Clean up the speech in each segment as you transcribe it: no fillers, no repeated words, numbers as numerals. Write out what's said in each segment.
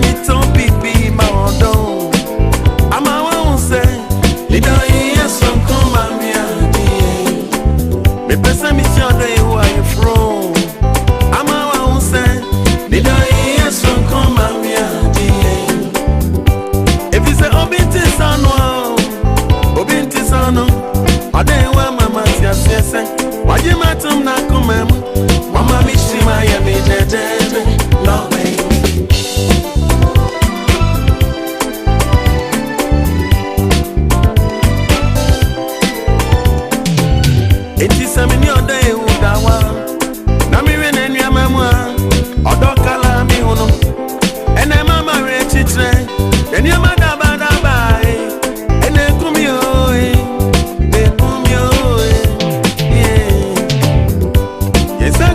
me to Bibi my Odo. I'm a one say, you don't hear some Koma me me person me Ɔdɔ Yewu Ayiforɔ. I'm a one say, you don't hear some Koma me if you say Obi Nte Sẹ No, Obi Nte Sẹ No, Ɔdɔ Yewu Abanaba Aseẹ. Why you matum na kumem? Wama mi shima ya mi Dẹdẹẹdẹ. No way. Ɛtisɛn mi ni Ɔdɔ Yewu dawa. Na mi we na Niamba Ɔdɔ Colour Me Hunu. Ɛna Awirεkyekyerε. Niamba Adabada. Ɛna Aku Me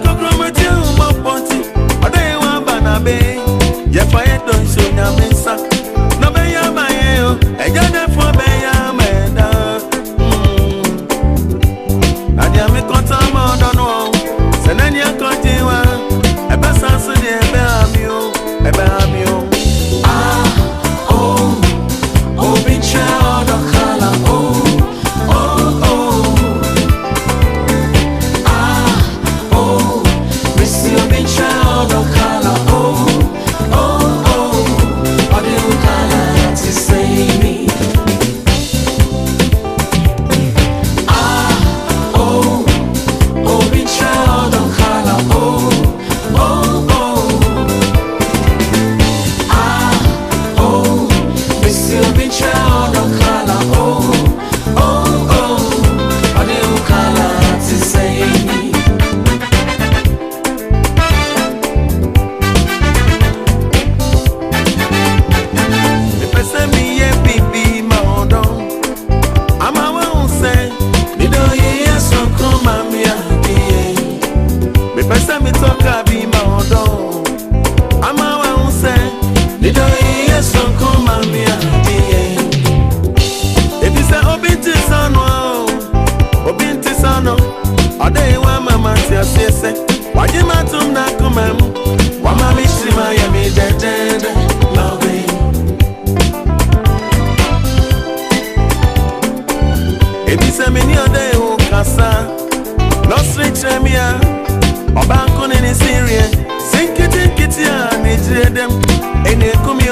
Kokromoti Ɛmmopɔ. Ɔdɔ Yewu Abanaba. Yɛfɔye don so Onyame nsa. No Bεyye Ama Yεn. Agya Dεfoɔ Bεyye Ama Yεn. Agya mi kɔta ma ɔdɔ no. Sɛ Nani Akɔgyeho. Ɛbasaa so de Ɛbεha mi o. Ɛbεha mi o. Obi Nte Ɔdɔ Colour. Missy Obi Nte Ɔdɔ Colour. Ɔdɔ Yewu Colour Ɛtisεn me. Obi Nte Ɔdɔ Colour. Missy Obi Nte Ɔdɔ Colour. Ɔdɔ Yewu Colour Ɛtisεn me. Me person me ye Bibi my Odo. I'm a one say, me don't hear some Koma me me person me talk a be my Odo. I'm a one say, me don't hear some Koma me if you say Obi Nte Sẹ No, Obi Nte Sẹ No, Ɔdɔ Yewu Abanaba Aseẹ. Why you matum na kumem? Wama mi shima ya mi Dẹdẹẹdẹ. Love it. Ɛtisɛn mi ni Ɔdɔ Yewu kasa. Lɔsiri kyerɛ mi a. Ɔba nko ne ni sirie. Sinkiti nkiti a ne Nkyerɛ dem. Ɛna Aku Me